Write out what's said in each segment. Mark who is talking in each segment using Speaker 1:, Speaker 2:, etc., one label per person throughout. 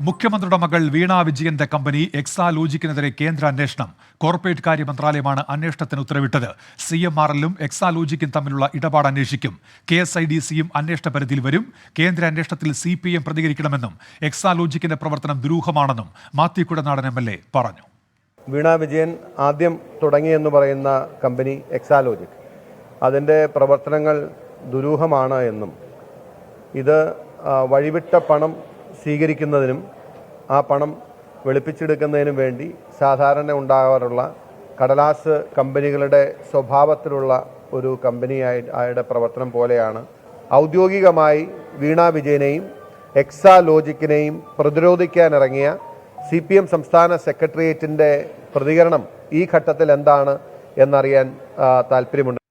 Speaker 1: മുഖ്യമന്ത്രിയുടെ മകൾ വീണ വിജയന്റെ കമ്പനി എക്സാലോജിക്കിനെതിരെ കേന്ദ്ര അന്വേഷണം. കോർപ്പറേറ്റ് കാര്യ മന്ത്രാലയമാണ് അന്വേഷണത്തിന് ഉത്തരവിട്ടത്. CMRL-ഉം എക്സാലോജിക്കും തമ്മിലുള്ള ഇടപാട് അന്വേഷിക്കും. KSIDC-യും അന്വേഷണ പരിധിയിൽ വരും. കേന്ദ്ര അന്വേഷണത്തിൽ CPM പ്രതികരിക്കണമെന്നും എക്സാലോജിക്കിന്റെ പ്രവർത്തനം ദുരൂഹമാണെന്നും മാത്യു കുടനാടൻ MLA പറഞ്ഞു.
Speaker 2: വീണ വിജയൻ ആദ്യം തുടങ്ങിയെന്ന് പറയുന്ന കമ്പനി എക്സാലോജിക്, അതിൻ്റെ പ്രവർത്തനങ്ങൾ ദുരൂഹമാണ് എന്നും ഇത് വഴിവിട്ട പണം സ്വീകരിക്കുന്നതിനും ആ പണം വെളുപ്പിച്ചെടുക്കുന്നതിനും വേണ്ടി സാധാരണ ഉണ്ടാകാറുള്ള കടലാസ് കമ്പനികളുടെ സ്വഭാവത്തിലുള്ള ഒരു കമ്പനിയുടെ പ്രവർത്തനം പോലെയാണ് ഔദ്യോഗികമായി വീണ വിജയനെയും എക്സാലോജിക്കിനെയും പ്രതിരോധിക്കാനിറങ്ങിയ CPM സംസ്ഥാന സെക്രട്ടേറിയറ്റിൻ്റെ പ്രതികരണം ഈ ഘട്ടത്തിൽ എന്താണ് എന്നറിയാൻ താല്പര്യമുണ്ട്.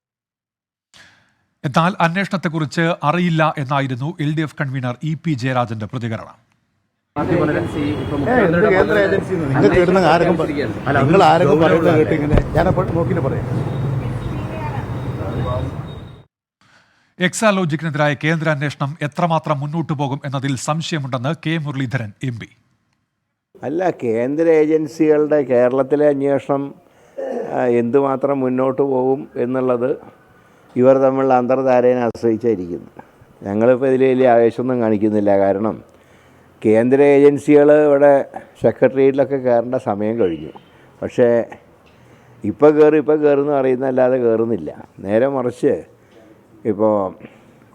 Speaker 1: എന്നാൽ അന്വേഷണത്തെക്കുറിച്ച് അറിയില്ല എന്നായിരുന്നു LDF കൺവീനർ EP ജയരാജന്റെ പ്രതികരണം. എക്സാലോജിക്കിനെതിരായ കേന്ദ്ര അന്വേഷണം എത്രമാത്രം മുന്നോട്ടു പോകും എന്നതിൽ സംശയമുണ്ടെന്ന് K മുരളീധരൻ MP.
Speaker 3: അല്ല, കേന്ദ്ര ഏജൻസികളുടെ കേരളത്തിലെ അന്വേഷണം എന്തുമാത്രം മുന്നോട്ട് പോകും എന്നുള്ളത് ഇവർ തമ്മിലുള്ള അന്തർധാരയെ ആശ്രയിച്ചായിരിക്കുന്നു. ഞങ്ങളിപ്പോൾ ഇതിൽ വലിയ ആവേശമൊന്നും കാണിക്കുന്നില്ല. കാരണം കേന്ദ്ര ഏജൻസികൾ ഇവിടെ സെക്രട്ടേറിയറ്റിലൊക്കെ കയറേണ്ട സമയം കഴിഞ്ഞു. പക്ഷേ ഇപ്പോൾ കയറുമെന്ന് പറയുന്നതല്ലാതെ കയറുന്നില്ല. നേരെ മറിച്ച് ഇപ്പോൾ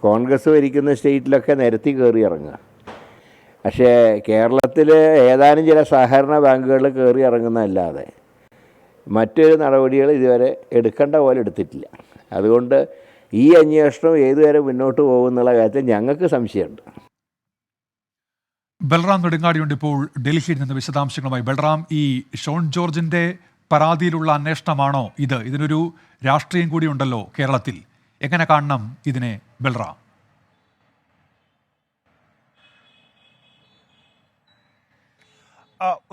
Speaker 3: കോൺഗ്രസ് ഭരിക്കുന്ന സ്റ്റേറ്റിലൊക്കെ നിരത്തി കയറി ഇറങ്ങുക. പക്ഷേ കേരളത്തിൽ ഏതാനും ചില സഹകരണ ബാങ്കുകളിൽ കയറി ഇറങ്ങുന്നതല്ലാതെ മറ്റൊരു നടപടികൾ ഇതുവരെ എടുക്കേണ്ട പോലെ എടുത്തിട്ടില്ല. അതുകൊണ്ട് ഈ അന്വേഷണം ഏതുവരെ മുന്നോട്ട് പോകുമെന്നുള്ള കാര്യത്തിൽ ഞങ്ങൾക്ക് സംശയമുണ്ട്.
Speaker 1: ബൽറാം നെടുങ്ങാടിയുണ്ട് ഇപ്പോൾ ഡൽഹിയിൽ നിന്ന് വിശദാംശങ്ങളുമായി. ബൽറാം, ഈ ഷോൺ ജോർജിന്റെ പരാതിയിലുള്ള അന്വേഷണമാണോ ഇത്? ഇതിനൊരു രാഷ്ട്രീയം കൂടി ഉണ്ടല്ലോ കേരളത്തിൽ. എങ്ങനെ കാണണം ഇതിനെ ബൽറാം?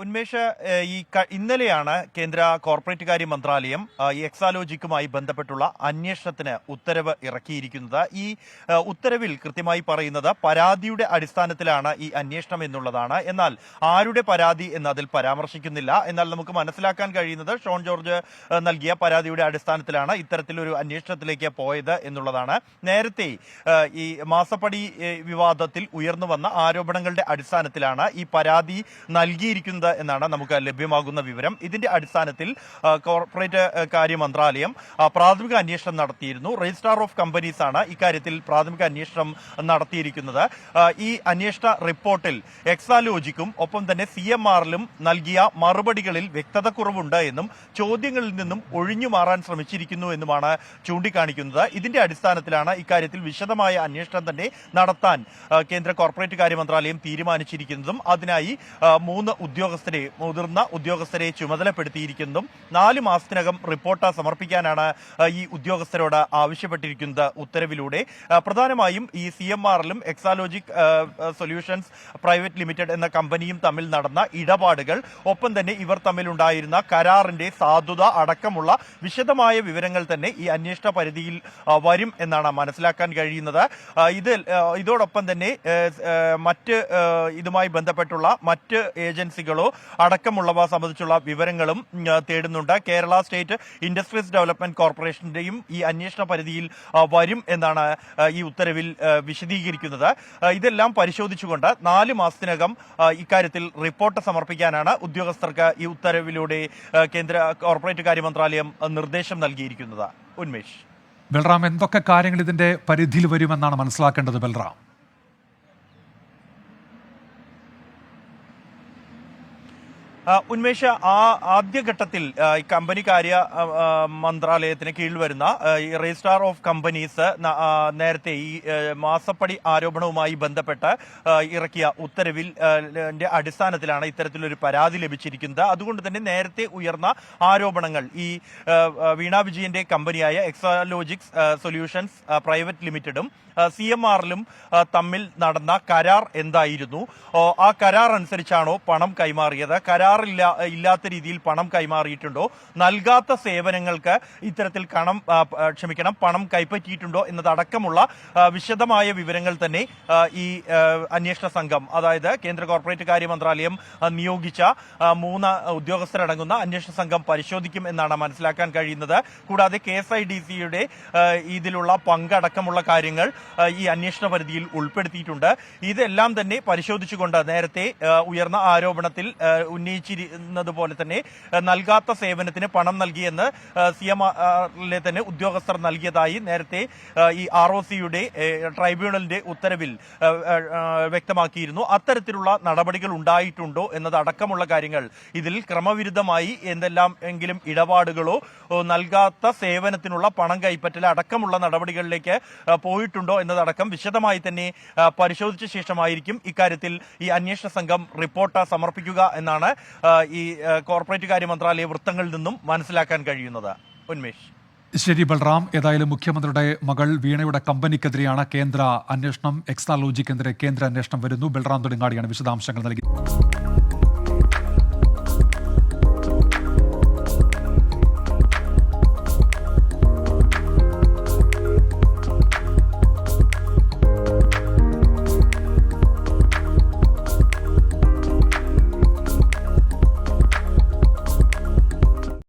Speaker 4: ഉന്മേഷ്, ഇന്നലെയാണ് കേന്ദ്ര കോർപ്പറേറ്റ് കാര്യ മന്ത്രാലയം ഈ എക്സാലോജിക്കുമായി ബന്ധപ്പെട്ടുള്ള അന്വേഷണത്തിന് ഉത്തരവ് ഇറക്കിയിരിക്കുന്നത്. ഈ ഉത്തരവിൽ കൃത്യമായി പറയുന്നത് പരാതിയുടെ അടിസ്ഥാനത്തിലാണ് ഈ അന്വേഷണം എന്നുള്ളതാണ്. എന്നാൽ ആരുടെ പരാതി എന്ന് അതിൽ പരാമർശിക്കുന്നില്ല. എന്നാൽ നമുക്ക് മനസ്സിലാക്കാൻ കഴിയുന്നത് ഷോൺ ജോർജ് നൽകിയ പരാതിയുടെ അടിസ്ഥാനത്തിലാണ് ഇത്തരത്തിലൊരു അന്വേഷണത്തിലേക്ക് പോയത് എന്നുള്ളതാണ്. നേരത്തെ ഈ മാസപ്പടി വിവാദത്തിൽ ഉയർന്നു വന്ന ആരോപണങ്ങളുടെ അടിസ്ഥാനത്തിലാണ് ഈ പരാതി നൽകി എന്നാണ് നമുക്ക് ലഭ്യമാകുന്ന വിവരം. ഇതിന്റെ അടിസ്ഥാനത്തിൽ കോർപ്പറേറ്റ് കാര്യ മന്ത്രാലയം പ്രാഥമിക അന്വേഷണം നടത്തിയിരുന്നു. രജിസ്ട്രാർ ഓഫ് കമ്പനീസ് ആണ് ഇക്കാര്യത്തിൽ പ്രാഥമിക അന്വേഷണം നടത്തിയിരിക്കുന്നത്. ഈ അന്വേഷണ റിപ്പോർട്ടിൽ എക്സാലോജിക്കും ഒപ്പം തന്നെ CMRL-ഉം നൽകിയ മറുപടികളിൽ വ്യക്തത കുറവുണ്ട് എന്നും ചോദ്യങ്ങളിൽ നിന്നും ഒഴിഞ്ഞു മാറാൻ ശ്രമിച്ചിരിക്കുന്നു എന്നുമാണ് ചൂണ്ടിക്കാണിക്കുന്നത്. ഇതിന്റെ അടിസ്ഥാനത്തിലാണ് ഇക്കാര്യത്തിൽ വിശദമായ അന്വേഷണം തന്നെ നടത്താൻ കേന്ദ്ര കോർപ്പറേറ്റ് കാര്യ മന്ത്രാലയം തീരുമാനിച്ചിരിക്കുന്നതും അതിനായി 3 മുതിർന്ന ഉദ്യോഗസ്ഥരെ ചുമതലപ്പെടുത്തിയിരിക്കുന്നതും 4 മാസത്തിനകം റിപ്പോർട്ട് സമർപ്പിക്കാനാണ് ഈ ഉദ്യോഗസ്ഥരോട് ആവശ്യപ്പെട്ടിരിക്കുന്നത് ഉത്തരവിലൂടെ. പ്രധാനമായും ഈ CMRL-ഉം എക്സാലോജിക് സൊല്യൂഷൻസ് പ്രൈവറ്റ് ലിമിറ്റഡ് എന്ന കമ്പനിയും തമ്മിൽ നടന്ന ഇടപാടുകൾ, ഒപ്പം തന്നെ ഇവർ തമ്മിലുണ്ടായിരുന്ന കരാറിന്റെ സാധുത അടക്കമുള്ള വിശദമായ വിവരങ്ങൾ തന്നെ ഈ അന്വേഷണ പരിധിയിൽ വരും എന്നാണ് മനസ്സിലാക്കാൻ കഴിയുന്നത്. ഇതോടൊപ്പം തന്നെ മറ്റ് ഇതുമായി ബന്ധപ്പെട്ടുള്ള മറ്റ് ഏജൻസികളോ അടക്കമുള്ളവ സംബന്ധിച്ചുള്ള വിവരങ്ങളും തേടുന്നുണ്ട്. കേരള സ്റ്റേറ്റ് ഇൻഡസ്ട്രീസ് ഡെവലപ്മെന്റ് കോർപ്പറേഷന്റെയും ഈ അന്വേഷണ പരിധിയിൽ വരും എന്നാണ് ഈ ഉത്തരവിൽ വിശദീകരിക്കുന്നത്. ഇതെല്ലാം പരിശോധിച്ചുകൊണ്ട് 4 മാസത്തിനകം ഇക്കാര്യത്തിൽ റിപ്പോർട്ട് സമർപ്പിക്കാനാണ് ഉദ്യോഗസ്ഥർക്ക് ഈ ഉത്തരവിലൂടെ കേന്ദ്ര കോർപ്പറേറ്റ് കാര്യ മന്ത്രാലയം നിർദ്ദേശം നൽകിയിരിക്കുന്നത്. ഉന്മേഷ്.
Speaker 1: ബൽറാം, എന്തൊക്കെ കാര്യങ്ങൾ ഇതിന്റെ പരിധിയിൽ വരുമെന്നാണ് മനസ്സിലാക്കേണ്ടത് ബൽറാം?
Speaker 4: ഉന്മേഷ, ആദ്യഘട്ടത്തിൽ കമ്പനി കാര്യ മന്ത്രാലയത്തിന് കീഴിൽ വരുന്ന രജിസ്ട്രാർ ഓഫ് കമ്പനീസ് നേരത്തെ ഈ മാസപ്പടി ആരോപണവുമായി ബന്ധപ്പെട്ട് ഇറക്കിയ ഉത്തരവിൽ അടിസ്ഥാനത്തിലാണ് ഇത്തരത്തിലൊരു പരാതി ലഭിച്ചിരിക്കുന്നത്. അതുകൊണ്ട് തന്നെ നേരത്തെ ഉയർന്ന ആരോപണങ്ങൾ ഈ വീണ വിജയന്റെ കമ്പനിയായ എക്സാലോജിക്സ് സൊല്യൂഷൻസ് പ്രൈവറ്റ് ലിമിറ്റഡും CMRL-ഉം തമ്മിൽ നടന്ന കരാർ എന്തായിരുന്നു, ആ കരാർ അനുസരിച്ചാണോ പണം കൈമാറിയത്, കരാർ ഇല്ലാത്ത രീതിയിൽ പണം കൈമാറിയിട്ടുണ്ടോ, നൽകാത്ത സേവനങ്ങൾക്ക് ഇത്തരത്തിൽ പണം കൈപ്പറ്റിയിട്ടുണ്ടോ എന്നതടക്കമുള്ള വിശദമായ വിവരങ്ങൾ തന്നെ ഈ അന്വേഷണ സംഘം, അതായത് കേന്ദ്ര കോർപ്പറേറ്റ് കാര്യ മന്ത്രാലയം നിയോഗിച്ച 3 ഉദ്യോഗസ്ഥരടങ്ങുന്ന അന്വേഷണ സംഘം പരിശോധിക്കും എന്നാണ് മനസ്സിലാക്കാൻ കഴിയുന്നത്. കൂടാതെ KSIDCയുടെ ഇതിലുള്ള പങ്കടക്കമുള്ള കാര്യങ്ങൾ ഈ അന്വേഷണ പരിധിയിൽ ഉൾപ്പെടുത്തിയിട്ടുണ്ട്. ഇതെല്ലാം തന്നെ പരിശോധിച്ചുകൊണ്ട് നേരത്തെ ഉയർന്ന ആരോപണത്തിൽ ഉന്നയിച്ചിരുന്നത് പോലെ തന്നെ നൽകാത്ത സേവനത്തിന് പണം നൽകിയെന്ന് CMRലെ തന്നെ ഉദ്യോഗസ്ഥർ നൽകിയതായി നേരത്തെ ഈ ROCയുടെ ട്രൈബ്യൂണലിന്റെ ഉത്തരവിൽ വ്യക്തമാക്കിയിരുന്നു. അത്തരത്തിലുള്ള നടപടികൾ ഉണ്ടായിട്ടുണ്ടോ എന്നതടക്കമുള്ള കാര്യങ്ങൾ, ഇതിൽ ക്രമവിരുദ്ധമായി എന്തെല്ലാം എങ്കിലും ഇടപാടുകളോ നൽകാത്ത സേവനത്തിനുള്ള പണം കൈപ്പറ്റൽ അടക്കമുള്ള നടപടികളിലേക്ക് പോയിട്ടുണ്ടോ എന്നതടക്കം വിശദമായി തന്നെ പരിശോധിച്ച ശേഷമായിരിക്കും ഇക്കാര്യത്തിൽ ഈ അന്വേഷണ സംഘം റിപ്പോർട്ട് സമർപ്പിക്കുക എന്നാണ് ഈ കോർപ്പറേറ്റ് കാര്യ മന്ത്രാലയ വൃത്തങ്ങളിൽ നിന്നും മനസ്സിലാക്കാൻ കഴിയുന്നത്. ഉന്മേഷ്.
Speaker 1: ശരി ബൽറാം, ഏതായാലും മുഖ്യമന്ത്രിയുടെ മകൾ വീണയുടെ കമ്പനിക്കെതിരെയാണ് കേന്ദ്ര അന്വേഷണം. എക്സാലോജിക്കെതിരെ കേന്ദ്ര അന്വേഷണം വരുന്നു. ബൽറാം തൊടുങ്ങാടിയാണ് വിശദാംശങ്ങൾ നൽകി.